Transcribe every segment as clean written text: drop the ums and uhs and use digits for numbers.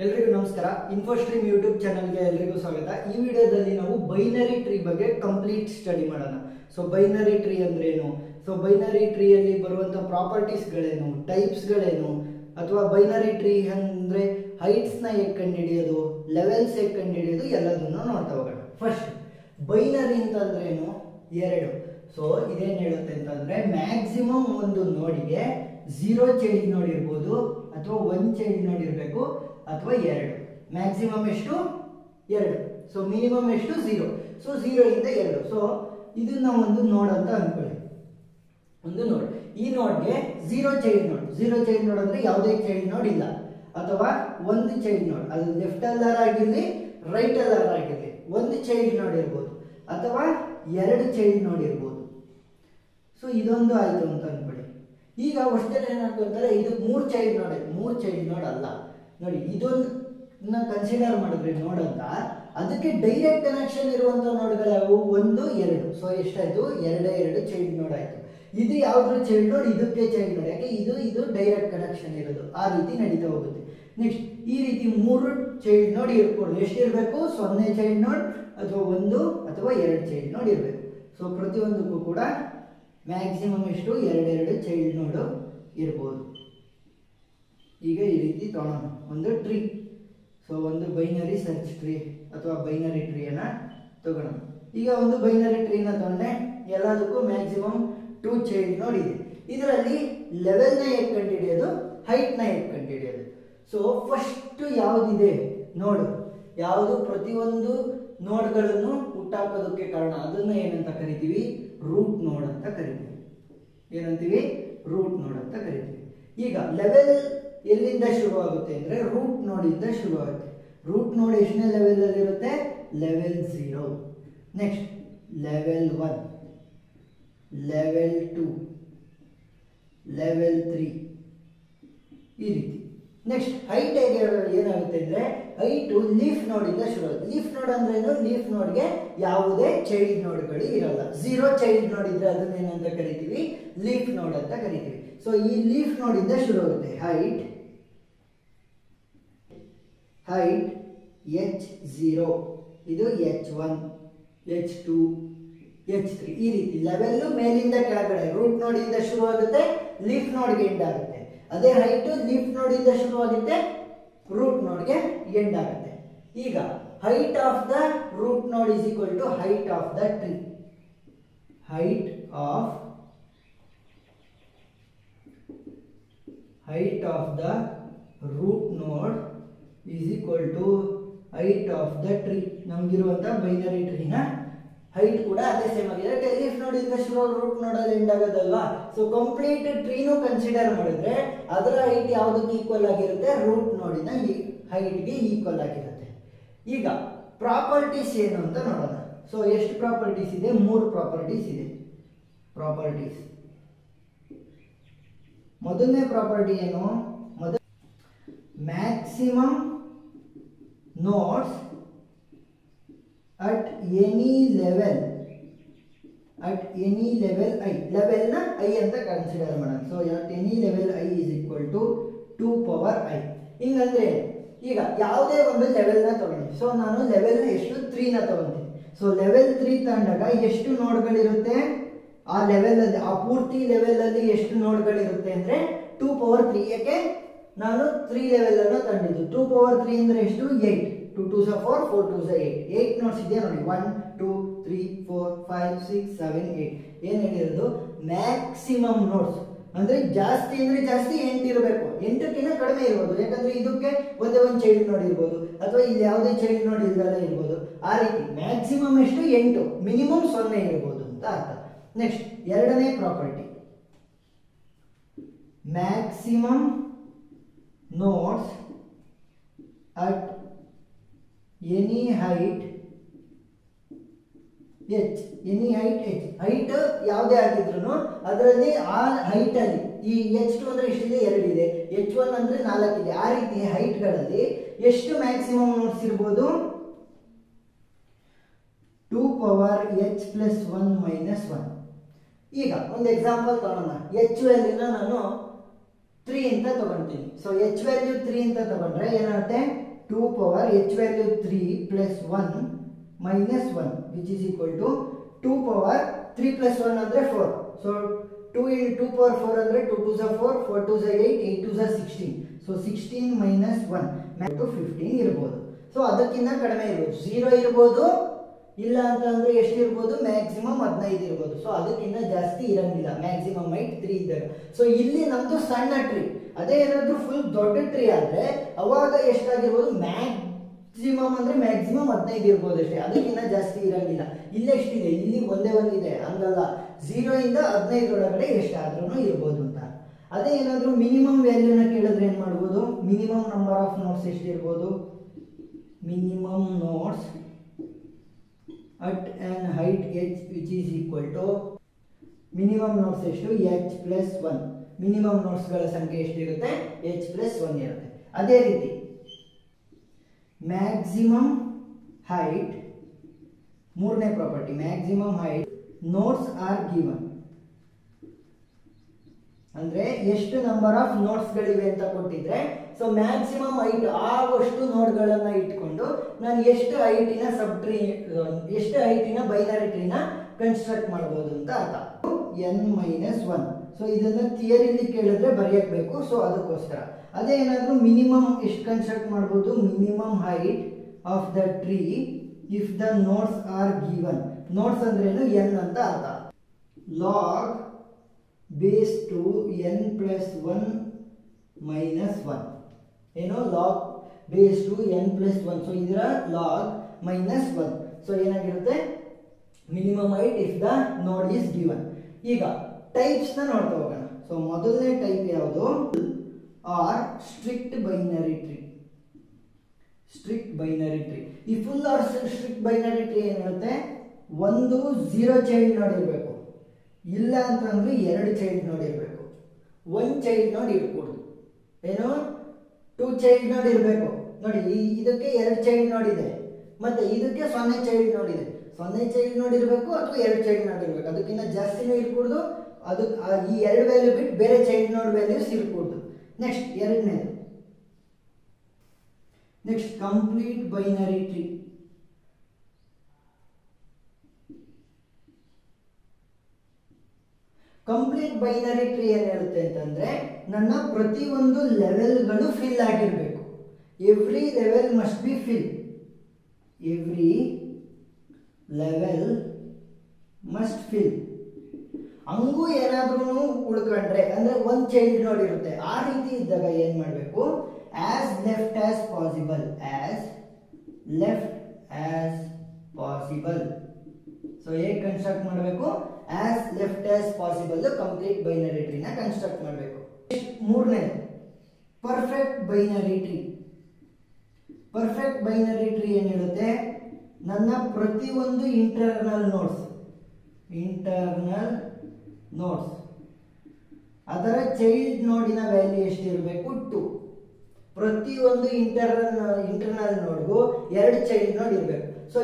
ಎಲ್ರಿಗೂ ನಮಸ್ಕಾರ. ಇನ್ಫೋಸ್ಟ್ರೀಮ್ ಯೂಟ್ಯೂಬ್ ಚಾನಲ್ಗೆ ಎಲ್ರಿಗೂ ಸ್ವಾಗತ. ಈ ವಿಡಿಯೋದಲ್ಲಿ ನಾವು ಬೈನರಿ ಟ್ರೀ ಬಗ್ಗೆ ಕಂಪ್ಲೀಟ್ ಸ್ಟಡಿ ಮಾಡೋಣ. ಸೊ ಬೈನರಿ ಟ್ರೀ ಅಂದ್ರೇನು, ಸೊ ಬೈನರಿ ಟ್ರೀಯಲ್ಲಿ ಬರುವಂಥ ಪ್ರಾಪರ್ಟೀಸ್ಗಳೇನು, ಟೈಪ್ಸ್ಗಳೇನು, ಅಥವಾ ಬೈನರಿ ಟ್ರೀ ಅಂದರೆ ಹೈಟ್ಸ್ನ ಹೇಗೆ ಕಂಡುಹಿಡಿಯೋದು, ಲೆವೆಲ್ಸ್ ಹೇಗೆ ಕಂಡುಹಿಡಿಯೋದು ಎಲ್ಲದನ್ನು ನೋಡ್ತಾ ಹೋಗೋಣ. ಫಸ್ಟ್ ಬೈನರಿ ಅಂತಂದ್ರೇನು, ಎರಡು. ಸೊ ಇದೇನು ಹೇಳುತ್ತೆ ಅಂತಂದರೆ ಮ್ಯಾಕ್ಸಿಮಮ್ ಒಂದು ನೋಡಿಗೆ 0 ಚೈಲ್ಡ್ ನೋಡ್ ಇರ್ಬೋದು, ಅಥವಾ 1 ಚೈಲ್ಡ್ ನೋಡ್ ಇರಬೇಕು, ಅಥವಾ 2. ಮ್ಯಾಕ್ಸಿಮಮ್ ಎಷ್ಟು 2. ಸೊ ಮಿನಿಮಮ್ ಎಷ್ಟು 0. ಸೊ 0 ಇಂದ 2. ಸೊ ಇದನ್ನ ಒಂದು ನೋಡ್ ಅಂತ ಅನ್ಕೊಳ್ಳಿ, ಒಂದು ನೋಡ್. ಈ ನೋಡ್ಗೆ 0 ಚೈಲ್ಡ್ ನೋಡ್. 0 ಚೈಲ್ಡ್ ನೋಡ್ ಅಂದ್ರೆ ಯಾವುದೇ ಚೈಲ್ಡ್ ನೋಡ್ ಇಲ್ಲ, ಅಥವಾ ಒಂದು ಚೈಲ್ಡ್ ನೋಡ್, ಅದು ಲೆಫ್ಟ್ ಅಲ್ಲರ್ ಆಗಿರಲಿ ರೈಟ್ ಅಲ್ಲರ್ ಆಗಿರಲಿ ಒಂದು ಚೈಲ್ಡ್ ನೋಡ್ ಇರ್ಬೋದು, ಅಥವಾ 2 ಚೈಲ್ಡ್ ನೋಡ್ ಇರ್ಬೋದು. ಸೊ ಇದೊಂದು ಆಯ್ತು ಅಂತ ಅನ್ಕೊಳ್ಳಿ. ಈಗ ಅಷ್ಟೆಲ್ಲ ಏನಾಗ್ತಾರೆ, ಇದು 3 ಚೈಲ್ಡ್ ನೋಡ್. 3 ಚೈಲ್ಡ್ ನೋಡ್ ಅಲ್ಲ ನೋಡಿ, ಇದೊಂದನ್ನ ಕನ್ಸಿಡರ್ ಮಾಡಿದ್ರೆ ನೋಡ್ ಅಂತ, ಅದಕ್ಕೆ ಡೈರೆಕ್ಟ್ ಕನೆಕ್ಷನ್ ಇರುವಂತ ನೋಡ್ಗಳು ಯಾವುವು, 1 2. ಸೊ ಎಷ್ಟಾಯ್ತು, 2 ಚೈಲ್ಡ್ ನೋಡ್ ಆಯ್ತು. ಇದು ಯಾವ್ದು ಚೈಲ್ಡ್ ನೋಡ್, ಇದಕ್ಕೆ ಚೈಲ್ಡ್ ನೋಡ್, ಯಾಕೆ ಇದು ಡೈರೆಕ್ಟ್ ಕನೆಕ್ಷನ್ ಇರೋದು, ಆ ರೀತಿ ನಡೀತಾ ಹೋಗುತ್ತೆ. ನೆಕ್ಸ್ಟ್ ಈ ರೀತಿ 3 ಚೈಲ್ಡ್ ನೋಡ್ ಇರ್ಬೋದು. ಎಷ್ಟಿರಬೇಕು, 0 ಚೈಲ್ಡ್ ನೋಡ್, ಅಥವಾ 1 ಅಥವಾ 2 ಚೈಲ್ಡ್ ನೋಡ್ ಇರಬೇಕು. ಸೊ ಪ್ರತಿಯೊಂದಕ್ಕೂ ಕೂಡ ಮ್ಯಾಕ್ಸಿಮಮ್ ಎಷ್ಟು 2 ಚೈಲ್ಡ್ ನೋಡು ಇರ್ಬೋದು. ಈಗ ಈ ರೀತಿ ತಗೊಳ್ಳೋಣ ಒಂದು ಟ್ರೀ. ಸೊ ಒಂದು ಬೈನರಿ ಸರ್ಚ್ ಟ್ರೀ ಅಥವಾ ಬೈನರಿ ಟ್ರೀಯನ್ನು ತಗೋಣ. ಈಗ ಒಂದು ಬೈನರಿ ಟ್ರೀನ ತಗೊಂಡೆ, ಎಲ್ಲದಕ್ಕೂ ಮ್ಯಾಕ್ಸಿಮಮ್ 2 ಚೈಲ್ಡ್ ನೋಡ್ ಇದೆ. ಇದರಲ್ಲಿ ಲೆವೆಲ್ನ ಹೇಗೆ ಕಂಡುಹಿಡಿಯೋದು, ಹೈಟ್ನ ಹೇಗೆ ಕಂಡುಹಿಡಿಯೋದು. ಸೊ ಫಸ್ಟ್ ಯಾವುದಿದೆ ನೋಡು, ಯಾವುದು ಪ್ರತಿಯೊಂದು ನೋಡ್ಗಳನ್ನು ಹುಟ್ಟಾಕೋದಕ್ಕೆ ಕಾರಣ, ಅದನ್ನ ಏನಂತ ಕರಿತೀವಿ, ರೂಟ್ ನೋಡ್ ಅಂತ ಕರಿತೀವಿ. ಏನಂತೀವಿ, ರೂಟ್ ನೋಡ್ ಅಂತ ಕರಿತೀವಿ. ಈಗ ಲೆವೆಲ್ ಎಲ್ಲಿಂದ ಶುರುವಾಗುತ್ತೆ ಅಂದ್ರೆ ರೂಟ್ ನೋಡಿಂದ ಶುರುವಾಗುತ್ತೆ. ರೂಟ್ ನೋಡ್ ಎಷ್ಟನೇ ಲೆವೆಲ್ ಅಲ್ಲಿ ಇರುತ್ತೆ, level 0. Next level 1, level 2, level 3, ಈ ರೀತಿ. ನೆಕ್ಸ್ಟ್ ಹೈಟ್ ಹೇಗೆ ಏನಾಗುತ್ತೆ ಅಂದ್ರೆ, ಹೈಟ್ ಲೀಫ್ ನೋಡಿಂದ ಶುರುವಾಗುತ್ತೆ. ಲೀಫ್ ನೋಡ್ ಅಂದ್ರೆ ಏನು, ಲೀಫ್ ನೋಡ್ಗೆ ಯಾವುದೇ ಚೈಲ್ಡ್ ನೋಡ್ಗಳು ಇರಲ್ಲ. 0 ಚೈಲ್ಡ್ ನೋಡ್ ಇದ್ರೆ ಅದನ್ನ ಏನಂತ ಕರಿತೀವಿ, ಲೀಫ್ ನೋಡ್ ಅಂತ ಕರಿತೀವಿ. ಸೊ ಈ ಲೀಫ್ ನೋಡಿಂದ ಶುರುವಾಗುತ್ತೆ. ಹೈಟ್ H0, ಇದು H1, H2, H3, ಈ ರೀತಿ ಲೆವೆಲ್ ಮೇಲಿಂದ ಕೆಳಗಡೆ ರೂಟ್ ನೋಡಿಂದ ಶುರುವಾಗುತ್ತೆ, ಲೀಫ್ ನೋಡ್ಗೆ ಎಂಡ್ ಆಗುತ್ತೆ. ಅದೇ ಹೈಟ್ ಲೀಫ್ ನೋಡಿಂದ ಶುರುವಾಗುತ್ತೆ, ರೂಟ್ ನೋಡ್ಗೆ ಎಂಡ್ ಆಗುತ್ತೆ. ಈಗ height of the root node is equal to height of the tree. Height of the root node is equal to height of the tree. ನಮ್ಗಿರುವಂತ binary ಟ್ರೀನ height ಕೂಡ ಅದೇ ಸೇಮ್ ಆಗಿದೆ. Leaf ನೋಡಿಂದ ಶುರು ರೂಟ್ ನೋಡಲ್ಲಿ ಎಂಡ್ ಆಗೋದಲ್ವಾ. ಸೊ ಕಂಪ್ಲೀಟ್ ಟ್ರೀನು ಕನ್ಸಿಡರ್ ಮಾಡಿದ್ರೆ ಅದರ ಹೈಟ್ ಯಾವುದಕ್ಕೆ ಈಕ್ವಲ್ ಆಗಿರುತ್ತೆ, ರೂಟ್ ನೋಡಿನ ಹೈಟ್ಗೆ ಈಕ್ವಲ್ ಆಗಿರುತ್ತೆ. ಈಗ ಪ್ರಾಪರ್ಟೀಸ್ ಏನು ಅಂತ ನೋಡೋಣ. ಸೊ ಎಷ್ಟು ಪ್ರಾಪರ್ಟೀಸ್ ಇದೆ, 3 ಪ್ರಾಪರ್ಟೀಸ್ ಇದೆ. ಪ್ರಾಪರ್ಟೀಸ್ ಮೊದಲನೇ ಪ್ರಾಪರ್ಟಿ ಏನು, maximum nodes at any level I. ಲೆವೆಲ್ನ ಐ ಅಂತ ಕನ್ಸಿಡರ್ ಮಾಡೋಣ. So at any level I is equal to 2 power I. ಹಿಂಗಂದ್ರೆ ಈಗ ಯಾವುದೇ ಒಂದು ಲೆವೆಲ್ನ ತಗೊಂಡು, ಸೊ ನಾನು ಲೆವೆಲ್ ಎಷ್ಟು 3ನ ತಗೊಂತೀನಿ. ಸೊ ಲೆವೆಲ್ 3 ತಗೊಂಡಾಗ ಎಷ್ಟು ನೋಡ್ಗಳಿರುತ್ತೆ ಆ ಲೆವೆಲ್ ಅಲ್ಲಿ, ಆ ಪೂರ್ತಿ ಲೆವೆಲ್ ಅಲ್ಲಿ ಎಷ್ಟು ನೋಡ್ಗಳಿರುತ್ತೆ ಅಂದ್ರೆ 2 ಪವರ್ 3. ಯಾಕೆ, ನಾನು 3 ಲೆವೆಲ್ ಅನ್ನು ತಂದಿದ್ದು. 2 ಪವರ್ 3 ಅಂದ್ರೆ ಎಷ್ಟು, 8. 2 2s are 4, 4 2s are 8. 8 notes ಇದೆಯಾ ನೋಡಿ, 1 2 3 4 5 6 7 8. ಏನ್ ಹೇಳಿರೋದು, ಮ್ಯಾಕ್ಸಿಮಮ್ ನೋಟ್ಸ್ ಅಂದ್ರೆ ಜಾಸ್ತಿ ಅಂದ್ರೆ ಜಾಸ್ತಿ 8 ಇರಬೇಕು, 8ಕ್ಕಿಂತ ಕಡಿಮೆ ಇರ್ಬೋದು. ಯಾಕಂದ್ರೆ ಇದಕ್ಕೆ ಒಂದೇ ಒಂದು ಚೈಲ್ಡ್ ನೋಡ್ ಇರ್ಬೋದು, ಅಥವಾ ಇಲ್ಲಿ ಯಾವುದೇ ಚೈಲ್ಡ್ ನೋಡ್ ಇಲ್ದಲೇ ಇರ್ಬೋದು. ಆ ರೀತಿ ಮ್ಯಾಕ್ಸಿಮಮ್ ಎಷ್ಟು 8, ಮಿನಿಮಮ್ 0 ಇರ್ಬೋದು ಅಂತ ಅರ್ಥ. ನೆಕ್ಸ್ಟ್ ಎರಡನೇ property, maximum nodes at any height H. Any height H. Height ಯಾವುದೇ ಆಗಿದ್ರು ಅದರಲ್ಲಿ ಆ ಹೈಟ್ ಅಲ್ಲಿ ಈ H2 ಅಂದ್ರೆ ಎಷ್ಟಿದೆ, 2 ಇದೆ. H1 ಅಂದ್ರೆ 4 ಇದೆ. ಆ ರೀತಿ ಹೈಟ್ಗಳಲ್ಲಿ ಎಷ್ಟು ಮ್ಯಾಕ್ಸಿಮಮ್ ನೋಟ್ಸ್ ಇರ್ಬೋದು, 2 ಪವರ್ H ಪ್ಲಸ್ 1 ಮೈನಸ್ 1. ಈಗ ಒಂದು ಎಕ್ಸಾಂಪಲ್ ತಗೊಳ್ಳೋಣ. H ವ್ಯಾಲ್ಯೂನ ನಾನು 3 ಅಂತ ತಗೊಂತೀನಿ. ಸೊ h ವ್ಯಾಲ್ಯೂ 3 ಅಂತ ತಗೊಂಡ್ರೆ ಏನಾಗುತ್ತೆ 2 power h value 3 plus 1 minus 1 which is equal to 2 power 3 plus 1 ಅಂದ್ರೆ 4. ಸೊ 2 ಪವರ್ 4 ಅಂದ್ರೆ 2 2s are 4, 4 2s are 8, 8 2s are 16. So 16 minus 1 15 ಇರ್ಬೋದು. ಸೊ ಅದಕ್ಕಿಂತ ಕಡಿಮೆ ಇರ್ಬೋದು, 0 ಇರ್ಬೋದು, ಇಲ್ಲ ಅಂತ ಅಂದ್ರೆ ಎಷ್ಟು ಇರ್ಬೋದು, ಮ್ಯಾಕ್ಸಿಮಮ್ 15 ಇರ್ಬೋದು. ಸೊ ಅದಕ್ಕಿಂತ ಜಾಸ್ತಿ ಇರಂಗಿಲ್ಲ ಮ್ಯಾಕ್ಸಿಮಮ್ ಹೈಟ್ 3 ಇದ್ದಾಗ. ಸೊ ಇಲ್ಲಿ ನಮ್ದು ಸಣ್ಣ ಟ್ರೀ, ಅದೇ ಏನಾದ್ರು ಫುಲ್ ದೊಡ್ಡ ಟ್ರೀ ಆದ್ರೆ ಅವಾಗ ಎಷ್ಟಾಗಿರ್ಬೋದು, ಮ್ಯಾಕ್ಸಿಮಮ್ ಅಂದ್ರೆ ಮ್ಯಾಕ್ಸಿಮಮ್ 15 ಇರ್ಬೋದು ಅಷ್ಟೇ, ಅದಕ್ಕಿಂತ ಜಾಸ್ತಿ ಇರಂಗಿಲ್ಲ. ಇಲ್ಲಿ ಎಷ್ಟಿದೆ, ಇಲ್ಲಿ ಒಂದೇ ಒಂದಿದೆ, ಹಂಗಲ್ಲ 0 ಇಂದ 15 ಒಳಗಡೆ ಎಷ್ಟಾದ್ರೂ ಇರ್ಬೋದು ಅಂತ. ಅದೇ ಏನಾದ್ರು ಮಿನಿಮಮ್ ವ್ಯಾಲ್ಯೂನ ಕೇಳಿದ್ರೆ ಏನ್ ಮಾಡ್ಬೋದು, ಮಿನಿಮಮ್ ನಂಬರ್ ಆಫ್ ನೋಟ್ಸ್ ಎಷ್ಟಿರ್ಬೋದು, minimum nodes at an height h which is equal to minimum nodes ಎಷ್ಟು h plus 1, ಮಿನಿಮಮ್ ನೋಟ್ಸ್ ಗಳ ಸಂಖ್ಯೆ ಎಷ್ಟಿರುತ್ತೆ h plus 1 ಇರುತ್ತೆ. ಅದೇ ರೀತಿ ಮ್ಯಾಕ್ಸಿಮಮ್ ಹೈಟ್, ಮೂರನೇ property, maximum height nodes are given ಅಂದ್ರೆ ಎಷ್ಟು ನಂಬರ್ ಆಫ್ ನೋಟ್ಸ್ ಗಳಿವೆ ಅಂತ ಕೊಟ್ಟಿದ್ರೆ, ಸೊ ಮ್ಯಾಕ್ಸಿಮಮ್ ಹೈಟ್ ಆವಷ್ಟು ನೋಡ್ಗಳನ್ನ ಇಟ್ಕೊಂಡು ನಾನು ಎಷ್ಟು ಹೈಟಿನ ಎಷ್ಟು ಹೈಟಿನ ಬೈನರಿ ಟ್ರೀನ ಕನ್ಸ್ಟ್ರಕ್ಟ್ ಮಾಡಬಹುದು ಅಂತ ಅರ್ಥ. n-1. ಸೊ ಇದನ್ನ ಥಿಯರಿಲಿ ಕೇಳಿದ್ರೆ ಬರೆಯಬೇಕು, ಸೊ ಅದಕ್ಕೋಸ್ಕರ. ಅದೇ ಏನಾದ್ರೂ ಮಿನಿಮಮ್ ಎಷ್ಟು ಕನ್ಸ್ಟ್ರಕ್ಟ್ ಮಾಡಬಹುದು, minimum height of the tree if the nodes are given. Nodes ಅಂದ್ರೇನು, n ಅಂತ ಅರ್ಥ. Log base two n plus 1 minus 1, ಏನೋ log base two n plus 1. So ಇದರ ಲಾಗ್ ಮೈನಸ್ 1. ಸೊ ಏನಾಗಿರುತ್ತೆ, minimum height if the node is given. ಈಗ types ನ ನೋಡ್ತಾ ಹೋಗೋಣ. ಸೊ ಮೊದಲನೇ ಟೈಪ್ ಯಾವುದು, or strict binary tree. Strict binary tree, ಈ full or strict binary tree ಏನಿರುತ್ತೆ, ಒಂದು 0 ಚೈಲ್ಡ್ ನೋಡ್ ಇರಬೇಕು, ಇಲ್ಲ ಅಂತಂದ್ರೆ 2 ಚೈಲ್ಡ್ ನೋಡ್ ಇರಬೇಕು, 1 ಚೈಲ್ಡ್ ನೋಡ್ ಇರಕೂಡದು, ಏನು 2 ಚೈಲ್ಡ್ ನೋಡ್ ಇರಬೇಕು. ನೋಡಿ ಇದಕ್ಕೆ 2 ಚೈಲ್ಡ್ ನೋಡ್ ಇದೆ, ಮತ್ತೆ ಇದಕ್ಕೆ 0 ಚೈಲ್ಡ್ ನೋಡ್ ಇದೆ. 0 ಚೈಲ್ಡ್ ನೋಡ್ ಇರಬೇಕು ಅಥವಾ 2 ಚೈಲ್ಡ್ ನೋಡ್ ಇರಬೇಕು, ಅದಕ್ಕಿಂತ ಜಾಸ್ತಿನೂ ಇರಕೂಡದು, ಅದು ಈ 2 ವ್ಯಾಲ್ಯೂ ಬಿಟ್ಟು ಬೇರೆ ಚೈಲ್ಡ್ ನೋಡ್ ವ್ಯಾಲ್ಯೂಸ್ ಇರಕೂಡದು. ನೆಕ್ಸ್ಟ್ ಎರಡನೇದು, next complete binary tree. Complete binary tree ಏನ್ ಹೇಳುತ್ತೆ ಅಂತಂದ್ರೆ, ನನ್ನ ಪ್ರತಿಯೊಂದು ಲೆವೆಲ್ಗಳು ಫಿಲ್ ಆಗಿರಬೇಕು. Every level must be fill, every level must fill. ಹಂಗೂ ಏನಾದ್ರೂ ಉಳ್ಕೊಂಡ್ರೆ ಅಂದ್ರೆ 1 ಚೈಲ್ಡ್ ನೋಡ್ ಇರುತ್ತೆ, ಆ ರೀತಿ ಇದ್ದಾಗ ಏನ್ ಮಾಡಬೇಕು, as left as possible, as left as possible. So ಹೇಗೆ ಕನ್ಸ್ಟ್ರಕ್ಟ್ ಮಾಡಬೇಕು, as left as possible complete binary ಟ್ರೀನ ಕನ್ಸ್ಟ್ರಕ್ಟ್ ಮಾಡಬೇಕು. ಮೂರನೇದು perfect binary tree. Perfect binary tree ಏನ್ ಹೇಳುತ್ತೆ, ನನ್ನ ಪ್ರತಿಯೊಂದು ಇಂಟರ್ನಲ್ ನೋಡ್ಸ್ ಅದರ ಚೈಲ್ಡ್ ನೋಡಿನ ವ್ಯಾಲ್ಯೂ ಎಷ್ಟಿರಬೇಕು, 2. ಪ್ರತಿಯೊಂದು ಇಂಟರ್ನಲ್ ನೋಡ್ಗೂ 2 ಚೈಲ್ಡ್ ನೋಡ್ ಇರಬೇಕು. ಸೊ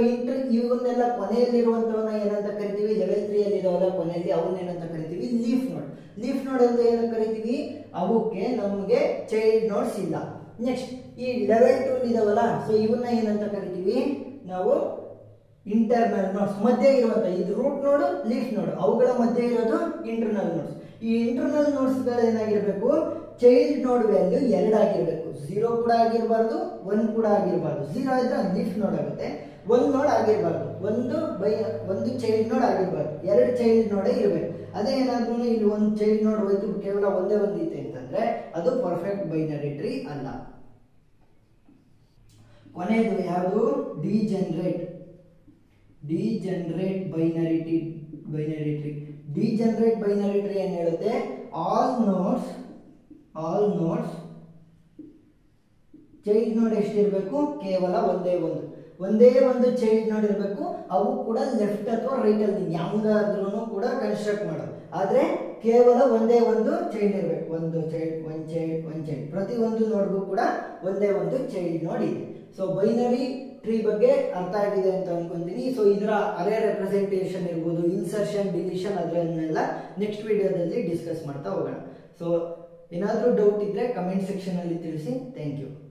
ಇವನ್ನೆಲ್ಲ ಕೊನೆಯಲ್ಲಿರುವಂತವನ್ನ ಏನಂತ ಕರಿತೀವಿ, ಲೆವೆಲ್ 3 ಅಲ್ಲಿ ಇದಾವಲ್ಲ ಕೊನೆಯಲ್ಲಿ, ಅವನ್ನ ಏನಂತ ಕರಿತೀವಿ, ಲೀಫ್ ನೋಡ್. ಲೀಫ್ ನೋಡ್ ಅಂತ ಏನಂತ ಕರಿತೀವಿ, ಅವಕ್ಕೆ ನಮಗೆ ಚೈಲ್ಡ್ ನೋಡ್ಸ್ ಇಲ್ಲ. ನೆಕ್ಸ್ಟ್ ಈ ಲೆವೆಲ್ 2 ಇದಾವಲ್ಲ, ಸೊ ಇವನ್ನ ಏನಂತ ಕರಿತೀವಿ ನಾವು, ಇಂಟರ್ನಲ್ ನೋಡ್ಸ್. ಮಧ್ಯೆ ಇರುವಂತ ಇದು ರೂಟ್ ನೋಡು, ಲೀಫ್ ನೋಡು, ಅವುಗಳ ಮಧ್ಯೆ ಇರೋದು ಇಂಟರ್ನಲ್ ನೋಡ್ಸ್. ಈ ಇಂಟರ್ನಲ್ ನೋಡ್ಸ್ ಗಳು ಏನಾಗಿರ್ಬೇಕು, ಚೈಲ್ಡ್ ನೋಡ್ ವ್ಯಾಲ್ಯೂ 2 ಆಗಿರ್ಬೇಕು, 0 ಕೂಡ ಆಗಿರಬಾರ್ದು, 1 ಕೂಡ ಆಗಿರಬಾರ್ದು. 0 ಇದ್ರೆ ಲೀಫ್ ನೋಡ್ ಆಗುತ್ತೆ, 1 ನೋಡ್ ಆಗಿರಬಾರ್ದು, ಒಂದು ಚೈಲ್ಡ್ ನೋಡ್ ಆಗಿರಬಾರ್ದು, 2 ಚೈಲ್ಡ್ ನೋಡೇ ಇರಬೇಕು. ಅದೇ ಏನಾದ್ರೂ ಇಲ್ಲಿ 1 ಚೈಲ್ಡ್ ನೋಡ್ ಹೋಯ್ತು, ಕೇವಲ ಒಂದೇ ಒಂದಿದೆ ಅಂತಂದ್ರೆ ಅದು ಪರ್ಫೆಕ್ಟ್ ಬೈನರಿ ಟ್ರೀ ಅಲ್ಲ. ಕೊನೆಯದು ಯಾವುದು, degenerate binary tree. Degenerate binary tree ಏನ್ ಹೇಳುತ್ತೆ, ಆಲ್ ನೋಡ್ಸ್ ಚೈಲ್ಡ್ ನೋಡ್ ಎಷ್ಟಿರಬೇಕು, ಕೇವಲ ಒಂದೇ ಒಂದು ಚೈಲ್ಡ್ ನೋಡ್ ಇರಬೇಕು. ಅವು ಕೂಡ ಲೆಫ್ಟ್ ಅಥವಾ ರೈಟ್ ಅಲ್ಲಿ ಯಾವ್ದಾದ್ರೂ ಕೂಡ ಕನ್ಸ್ಟ್ರಕ್ಟ್ ಮಾಡೋದು, ಆದ್ರೆ ಕೇವಲ ಒಂದೇ ಒಂದು ಚೈಲ್ಡ್ ಇರಬೇಕು. ಒಂದು ಚೈಲ್ಡ್ ಪ್ರತಿ ಒಂದು ನೋಡ್ಗೂ ಕೂಡ ಒಂದೇ ಒಂದು ಚೈಲ್ಡ್ ನೋಡ್ ಇದೆ. ಸೊ ಬೈನರಿ ಟ್ರೀ ಬಗ್ಗೆ ಅರ್ಥ ಆಗಿದೆ ಅಂತ ಅನ್ಕೊಂತೀನಿ. ಸೊ ಇದರ ಅರೇ ರೆಪ್ರೆಸೆಂಟೇಷನ್ ಇರ್ಬೋದು, ಇನ್ಸರ್ಷನ್, ಡಿಲಿಷನ್, ಅದನ್ನೆಲ್ಲ ನೆಕ್ಸ್ಟ್ ವಿಡಿಯೋದಲ್ಲಿ ಡಿಸ್ಕಸ್ ಮಾಡ್ತಾ ಹೋಗೋಣ. ಸೊ ಏನಾದರೂ ಡೌಟ್ ಇದ್ದರೆ ಕಮೆಂಟ್ ಸೆಕ್ಷನಲ್ಲಿ ತಿಳಿಸಿ. Thank you.